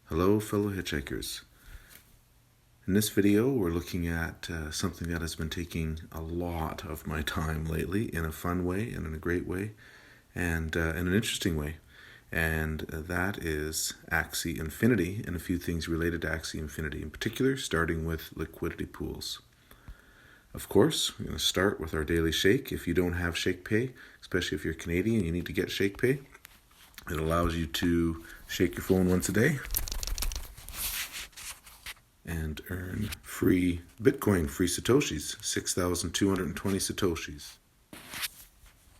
Hello fellow hitchhikers. In this video we're looking at something that has been taking a lot of my time lately in a fun way and in a great way and in an interesting way, and that is Axie Infninity and a few things related to Axie Infninity, in particular starting with liquidity pools. Of course, we're going to start with our daily shake. If you don't have Shakepay, especially if you're Canadian, you need to get Shakepay. It allows you to shake your phone once a day and earn free Bitcoin, free Satoshis, 6,220 Satoshis.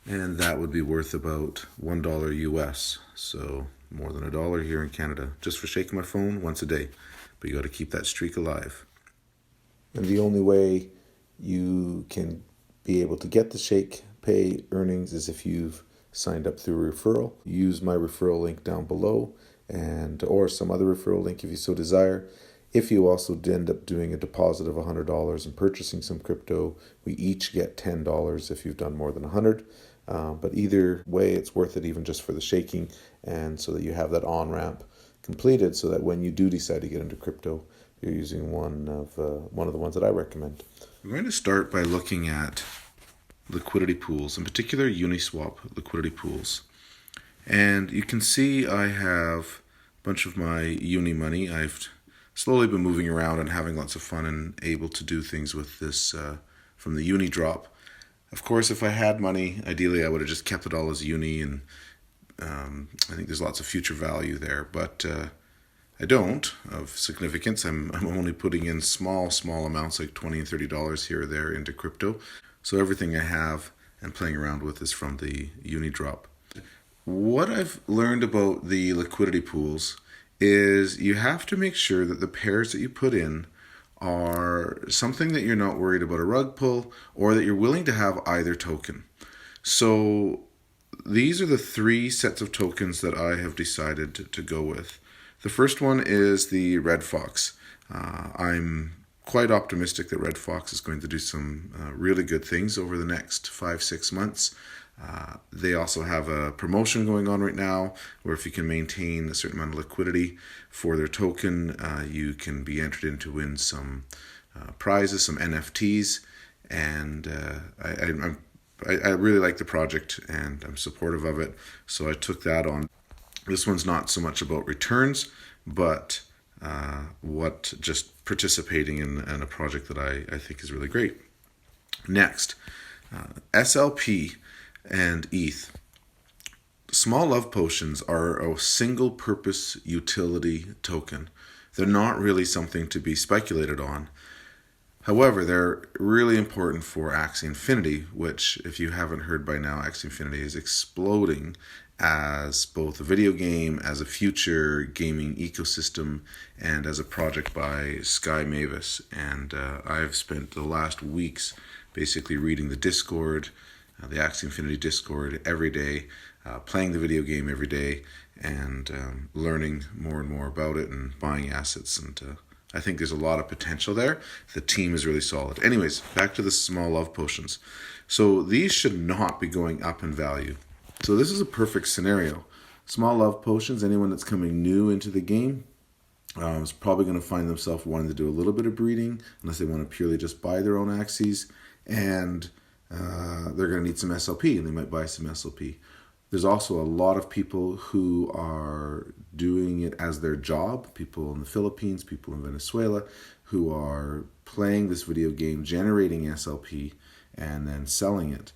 And that would be worth about $1 US, so more than $1 here in Canada, just for shaking my phone once a day. But you got to keep that streak alive. And the only way you can be able to get the Shakepay earnings is if you've signed up through a referral. Use my referral link down below, or some other referral link if you so desire. If you also end up doing a deposit of $100 and purchasing some crypto, we each get $10 if you've done more than 100. But either way, it's worth it, even just for the shaking, and so that you have that on-ramp completed, so that when you do decide to get into crypto, you're using one of the ones that I recommend. We're going to start by looking at liquidity pools, in particular Uniswap liquidity pools. And you can see I have a bunch of my Uni money. I've slowly been moving around and having lots of fun and able to do things with this from the Uni drop. Of course, if I had money, ideally I would have just kept it all as Uni, and I think there's lots of future value there, but I don't of significance. I'm only putting in small amounts, like $20 and $30 here or there, into crypto. So everything I have and playing around with is from the Uni drop. What I've learned about the liquidity pools is you have to make sure that the pairs that you put in are something that you're not worried about a rug pull, or that you're willing to have either token. So these are the three sets of tokens that I have decided to go with. The first one is the Red Fox. I'm quite optimistic that Red Fox is going to do some really good things over the next 5-6 months. They also have a promotion going on right now where if you can maintain a certain amount of liquidity for their token, you can be entered in to win some prizes, some NFTs, and I really like the project and I'm supportive of it, so I took that on. This one's not so much about returns, but just participating in a project that I think is really great. Next, SLP and ETH. Small Love Potions are a single purpose utility token. They're not really something to be speculated on. However, they're really important for Axie Infninity, which, if you haven't heard by now, Axie Infninity is exploding as both a video game, as a future gaming ecosystem, and as a project by Sky Mavis. And I've spent the last weeks basically reading the Discord, the Axie Infninity Discord every day, playing the video game every day, and learning more and more about it and buying assets. And I think there's a lot of potential there. The team is really solid. Anyways, back to the Small Love Potions. So these should not be going up in value. So this is a perfect scenario. Small Love Potions, anyone that's coming new into the game is probably going to find themselves wanting to do a little bit of breeding, unless they want to purely just buy their own Axies, and they're going to need some SLP, and they might buy some SLP. There's also a lot of people who are doing it as their job, people in the Philippines, people in Venezuela, who are playing this video game, generating SLP, and then selling it.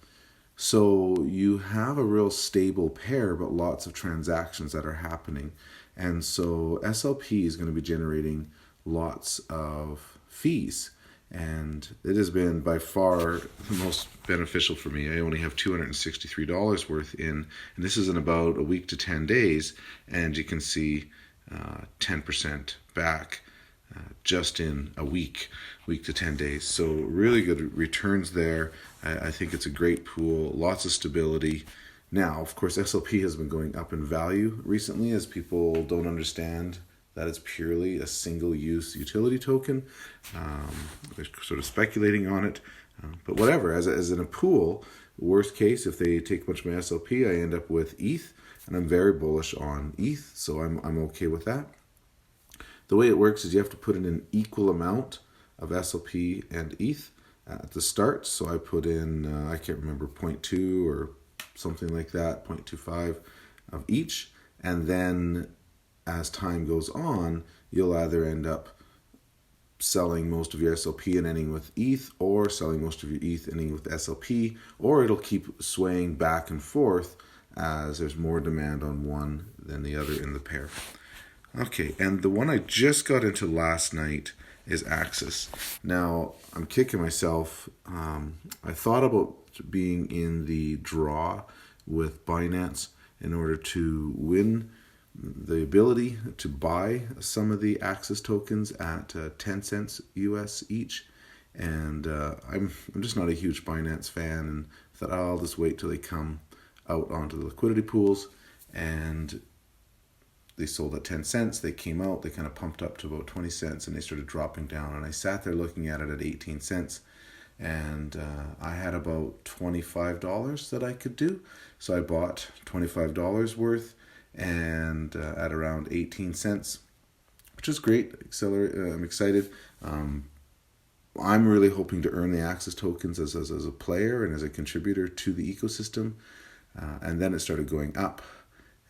So you have a real stable pair, but lots of transactions that are happening. And so SLP is going to be generating lots of fees. And it has been by far the most beneficial for me. I only have $263 worth in, and this is in about a week to 10 days. And you can see 10% back just in a week to 10 days. So really good returns there. I think it's a great pool, lots of stability. Now, of course, SLP has been going up in value recently as people don't understand that it's purely a single-use utility token. They're sort of speculating on it. But whatever, as in a pool, worst case, if they take much of my SLP, I end up with ETH, and I'm very bullish on ETH, so I'm okay with that. The way it works is you have to put in an equal amount of SOP and ETH at the start. So I put in, I can't remember, 0.2 or something like that, 0.25 of each. And then as time goes on, you'll either end up selling most of your SOP and ending with ETH, or selling most of your ETH ending with SLP, or it'll keep swaying back and forth as there's more demand on one than the other in the pair. Okay, and the one I just got into last night is Axis. Now, I'm kicking myself. I thought about being in the draw with Binance in order to win the ability to buy some of the Axis tokens at 10 cents US each. And I'm just not a huge Binance fan, and thought, oh, I'll just wait till they come out onto the liquidity pools. And they sold at 10 cents. They came out, they kind of pumped up to about 20 cents, and they started dropping down. And I sat there looking at it at 18 cents. And I had about $25 that I could do. So I bought $25 worth, and at around 18 cents, which is great. I'm excited. I'm really hoping to earn the Axis tokens as a player and as a contributor to the ecosystem. And then it started going up,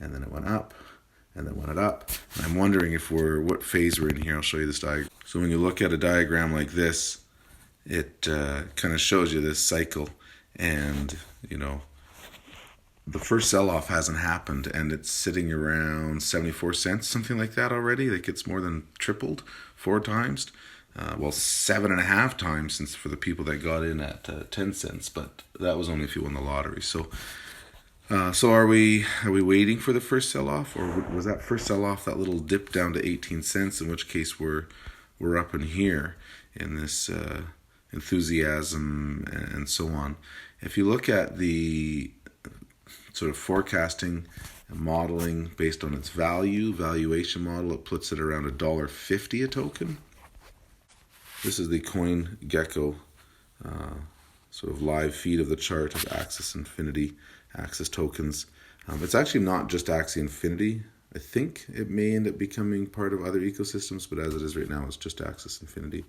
and then it went up, and then went up. And I'm wondering what phase we're in here. I'll show you this diagram. So when you look at a diagram like this, it kind of shows you this cycle. And, the first sell-off hasn't happened, and it's sitting around 74 cents, something like that already. Like, it's more than tripled 4 times. 7.5 times since for the people that got in at 10 cents, but that was only if you won the lottery. So are we waiting for the first sell-off, or was that first sell-off that little dip down to 18 cents, in which case we're up in here in this enthusiasm and so on. If you look at the sort of forecasting and modeling based on its valuation model, it puts it around $1.50 a token. This is the CoinGecko sort of live feed of the chart of Axie Infninity AXS tokens. It's actually not just Axie Infninity. I think it may end up becoming part of other ecosystems, but as it is right now, it's just Axie Infninity.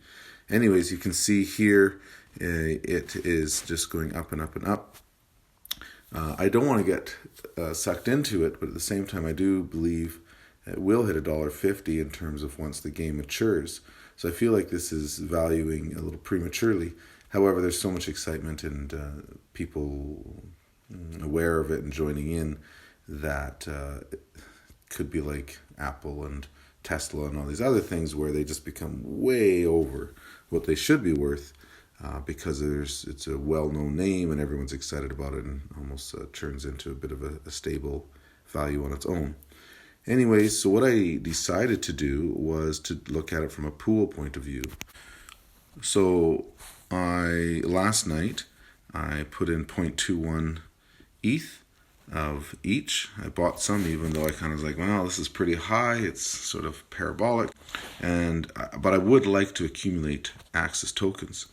Anyways, you can see here it is just going up and up and up. I don't want to get sucked into it, but at the same time, I do believe it will hit $1.50 in terms of once the game matures. So I feel like this is valuing a little prematurely. However, there's so much excitement and people aware of it and joining in that it could be like Apple and Tesla and all these other things where they just become way over what they should be worth. Because it's a well-known name and everyone's excited about it, and almost turns into a bit of a stable value on its own. Anyways, so what I decided to do was to look at it from a pool point of view. So last night I put in 0.21 ETH of each. I bought some, even though I kind of was like, well, this is pretty high. It's sort of parabolic, but I would like to accumulate Axis tokens.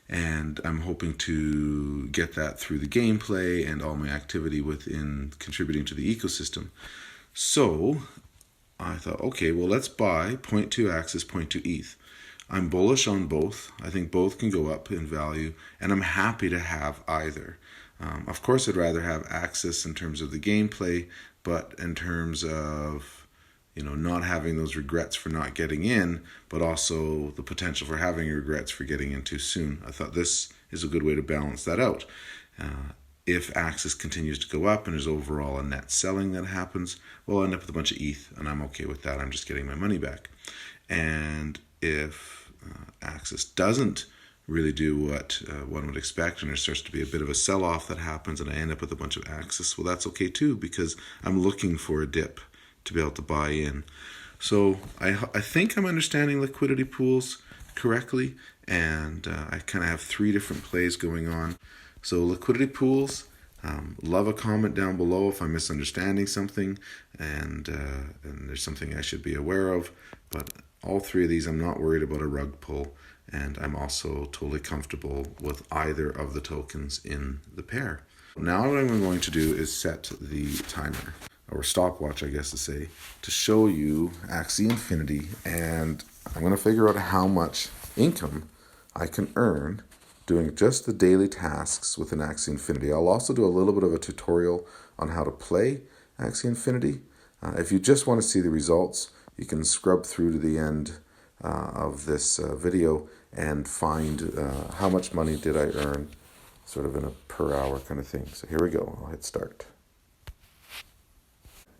And I'm hoping to get that through the gameplay and all my activity within contributing to the ecosystem. So I thought, okay, well, let's buy 0.2 Axis, 0.2 ETH. I'm bullish on both. I think both can go up in value, and I'm happy to have either. Of course, I'd rather have Axis in terms of the gameplay, but in terms of not having those regrets for not getting in, but also the potential for having regrets for getting in too soon. I thought this is a good way to balance that out. If Axis continues to go up and there's overall a net selling that happens, well, I'll end up with a bunch of ETH, and I'm okay with that. I'm just getting my money back. And if Axis doesn't really do what one would expect, and there starts to be a bit of a sell-off that happens, and I end up with a bunch of Axis, well, that's okay too, because I'm looking for a dip to be able to buy in. So I think I'm understanding liquidity pools correctly, and I kind of have 3 different plays going on. So liquidity pools, love a comment down below if I'm misunderstanding something, and there's something I should be aware of. But all 3 of these, I'm not worried about a rug pull, and I'm also totally comfortable with either of the tokens in the pair. Now what I'm going to do is set the timer. or stopwatch, I guess to say, to show you Axie Infninity, and I'm going to figure out how much income I can earn doing just the daily tasks within Axie Infninity. I'll also do a little bit of a tutorial on how to play Axie Infninity. If you just want to see the results, you can scrub through to the end of this video and find how much money did I earn, sort of in a per hour kind of thing. So here we go. I'll hit start.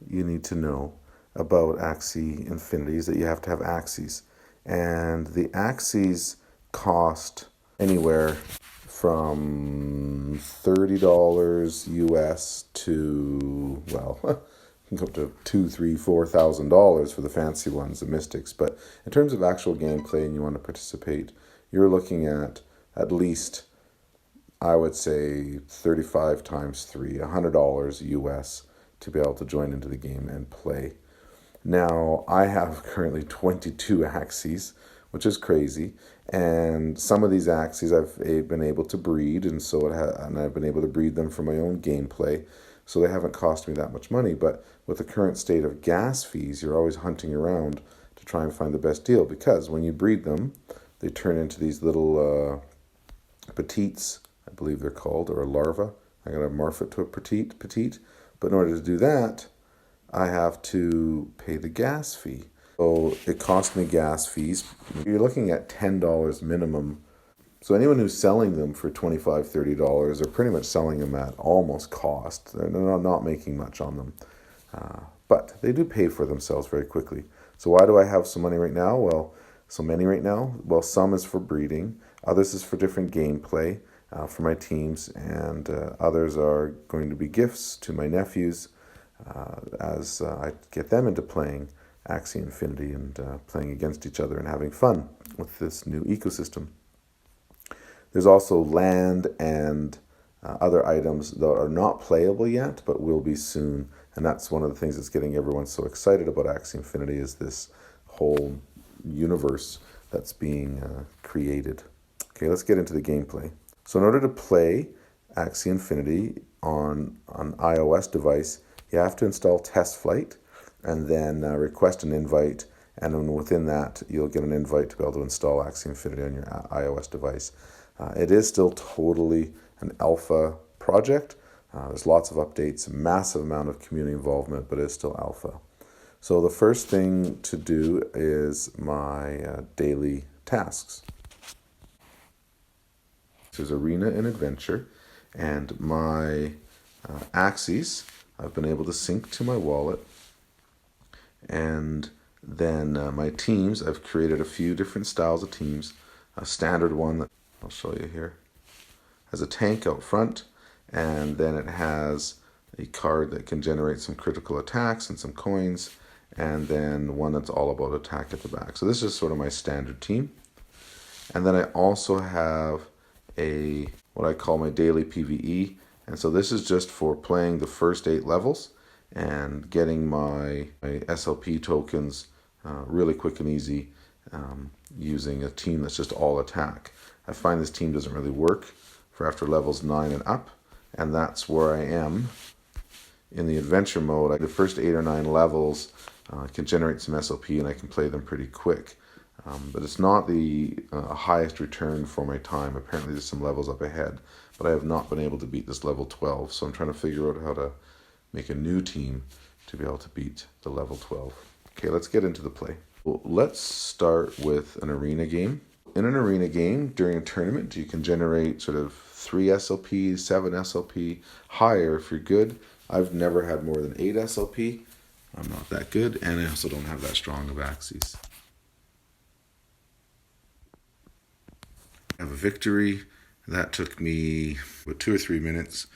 You need to know about Axie Infninity is that you have to have Axies. And the Axies cost anywhere from $30 US to, well, up to $2,000, $3,000, $4,000 for the fancy ones, the mystics. But in terms of actual gameplay and you want to participate, you're looking at least, I would say, 35 times 3, $100 US to be able to join into the game and play. Now, I have currently 22 Axies, which is crazy, and some of these Axies I've been able to breed, and I've been able to breed them for my own gameplay, so they haven't cost me that much money. But with the current state of gas fees, you're always hunting around to try and find the best deal, because when you breed them, they turn into these little petites, I believe they're called, or a larva. I'm going to morph it to a petite, but in order to do that, I have to pay the gas fee. So it cost me gas fees. You're looking at $10 minimum. So anyone who's selling them for $25, $30 are pretty much selling them at almost cost. They're not making much on them. But they do pay for themselves very quickly. So why do I have so many right now? Well, so many right now? Well, some is for breeding. Others is for different gameplay for my teams. And others are going to be gifts to my nephews as I get them into playing Axie Infninity and playing against each other and having fun with this new ecosystem. There's also land and other items that are not playable yet, but will be soon. And that's one of the things that's getting everyone so excited about Axie Infninity, is this whole universe that's being created. Okay, let's get into the gameplay. So in order to play Axie Infninity on an iOS device, you have to install Test Flight and then request an invite. And then within that, you'll get an invite to be able to install Axie Infninity on your iOS device. It is still totally an alpha project. There's lots of updates, a massive amount of community involvement, but it's still alpha. So the first thing to do is my daily tasks. There's Arena and Adventure, and my Axies I've been able to sync to my wallet. And then my teams, I've created a few different styles of teams. A standard one that I'll show you here has a tank out front, and then it has a card that can generate some critical attacks and some coins, and then one that's all about attack at the back. So this is sort of my standard team. And then I also have what I call my daily PvE, and so this is just for playing the first 8 levels and getting my SLP tokens really quick and easy using a team that's just all attack. I find this team doesn't really work for after levels 9 and up, and that's where I am in the adventure mode. The first 8 or 9 levels can generate some SLP and I can play them pretty quick. But it's not the highest return for my time. Apparently there's some levels up ahead, but I have not been able to beat this level 12. So I'm trying to figure out how to make a new team to be able to beat the level 12. Okay, let's get into the play. Well, let's start with an arena game. In an arena game, during a tournament, you can generate sort of 3 SLP, 7 SLP, higher if you're good. I've never had more than 8 SLP. I'm not that good, and I also don't have that strong of Axies. I have a victory. That took me 2 or 3 minutes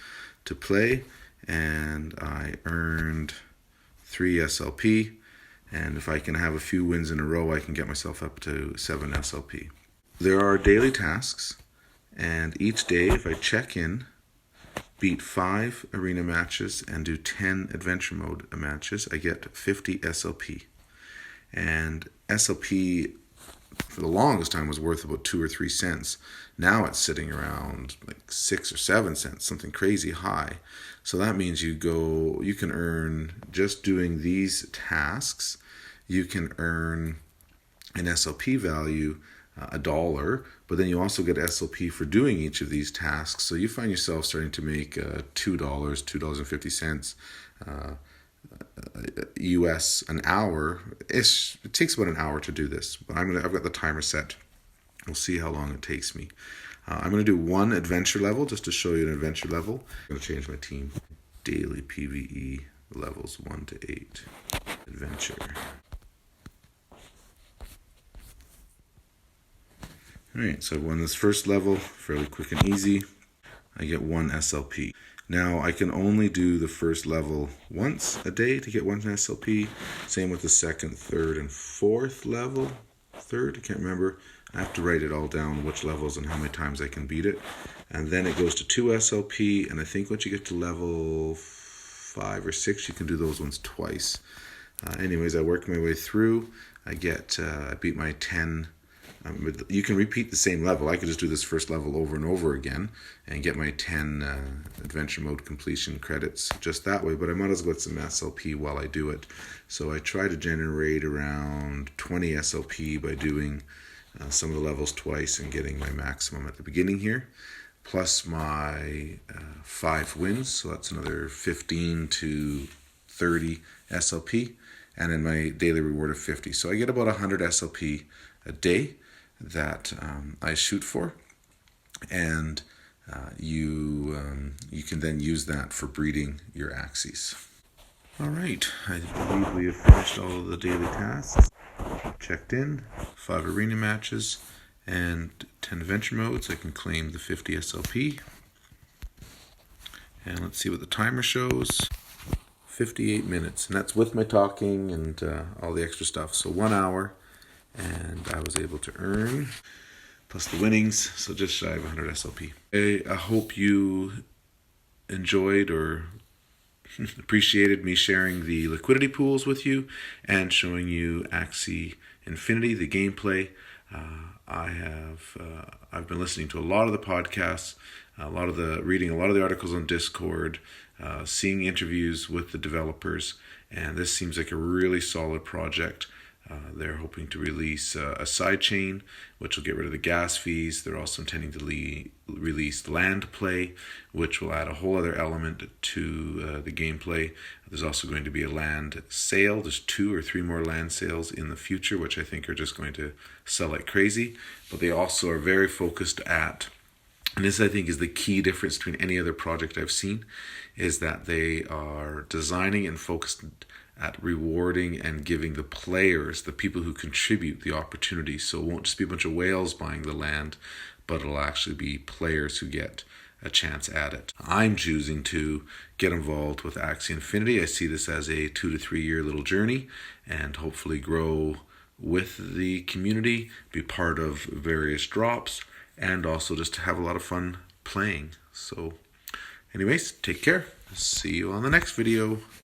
to play, and I earned 3 SLP. And if I can have a few wins in a row, I can get myself up to 7 SLP. There are daily tasks, and each day, if I check in, beat 5 arena matches, and do 10 adventure mode matches, I get 50 SLP. And SLP for the longest time was worth about 2 or 3 cents. Now it's sitting around like 6 or 7 cents, something crazy high. So that means you can earn, just doing these tasks, you can earn an SLP value, $1, but then you also get SLP for doing each of these tasks. So you find yourself starting to make $2, $2.50 US an hour. It takes about an hour to do this, but I've got the timer set. We'll see how long it takes me. I'm going to do one adventure level just to show you an adventure level. I'm going to change my team. Daily PvE levels 1 to 8. Adventure. Alright, so I won this first level, fairly quick and easy. I get 1 SLP. Now I can only do the first level once a day to get 1 SLP. Same with the second, third, and fourth level. Third, I can't remember. I have to write it all down, which levels and how many times I can beat it. And then it goes to 2 SLP, and I think once you get to level 5 or 6, you can do those ones twice. Anyways, I work my way through. I beat my 10. You can repeat the same level. I could just do this first level over and over again and get my 10 adventure mode completion credits just that way, but I might as well get some SLP while I do it. So I try to generate around 20 SLP by doing some of the levels twice and getting my maximum at the beginning here, plus my 5 wins, so that's another 15 to 30 SLP, and then my daily reward of 50. So I get about 100 SLP a day that I shoot for, and you can then use that for breeding your Axies. All right, I believe we have finished all of the daily tasks. Checked in, 5 arena matches, and 10 adventure modes. I can claim the 50 SLP. And let's see what the timer shows. 58 minutes, and that's with my talking and all the extra stuff. So 1 hour. And I was able to earn, plus the winnings, so just shy of 100 SLP. I hope you enjoyed or appreciated me sharing the liquidity pools with you and showing you Axie Infninity, the gameplay. I've been listening to a lot of the podcasts, reading a lot of the articles on Discord, seeing interviews with the developers, and this seems like a really solid project. They're hoping to release a sidechain, which will get rid of the gas fees. They're also intending to release land play, which will add a whole other element to the gameplay. There's also going to be a land sale. There's 2 or 3 more land sales in the future, which I think are just going to sell like crazy. But they also are very focused at, and this I think is the key difference between any other project I've seen, is that they are designing and focused at rewarding and giving the players, the people who contribute, the opportunity. So it won't just be a bunch of whales buying the land, but it'll actually be players who get a chance at it. I'm choosing to get involved with Axie Infninity. I see this as a 2 to 3 year little journey and hopefully grow with the community, be part of various drops, and also just to have a lot of fun playing. So anyways, take care. See you on the next video.